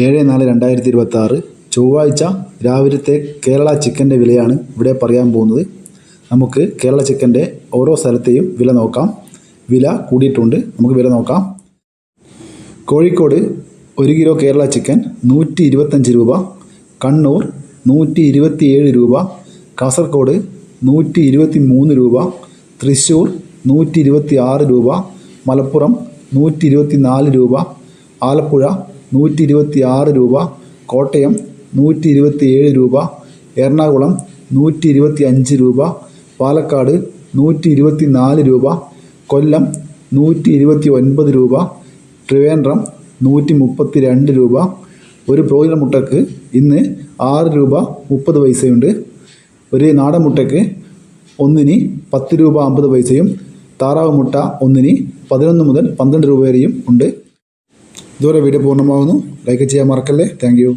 7/4/2026 ചൊവ്വാഴ്ച രാവിലത്തെ കേരള ചിക്കൻ്റെ വിലയാണ് ഇവിടെ പറയാൻ പോകുന്നത്. നമുക്ക് കേരള ചിക്കൻ്റെ ഓരോ സ്ഥലത്തെയും വില നോക്കാം. വില കൂടിയിട്ടുണ്ട്, നമുക്ക് വില നോക്കാം. കോഴിക്കോട് 1 കിലോ കേരള ചിക്കൻ 125 രൂപ, കണ്ണൂർ 127 രൂപ, കാസർഗോഡ് 123 രൂപ, തൃശ്ശൂർ 126 രൂപ, മലപ്പുറം 124 രൂപ, ആലപ്പുഴ 126 രൂപ, കോട്ടയം 127 രൂപ, എറണാകുളം 125 രൂപ, പാലക്കാട് 124 രൂപ, കൊല്ലം 129 രൂപ, ട്രിവാൻഡ്രം 132 രൂപ. ഒരു ബ്രോയിലർ മുട്ടയ്ക്ക് ഇന്ന് 6 രൂപ 30 പൈസയുണ്ട്. ഒരു നാടൻ മുട്ടയ്ക്ക് ഒന്നിന് 10 രൂപ 50 പൈസയും താറാവ് മുട്ട ഒന്നിന് 11 മുതൽ 12 രൂപ വരെയും ഉണ്ട്. ഇതുവരെ വീഡിയോ പൂർണ്ണമാകുന്നു. ലൈക്ക് ചെയ്യാൻ മറക്കല്ലേ. Thank you.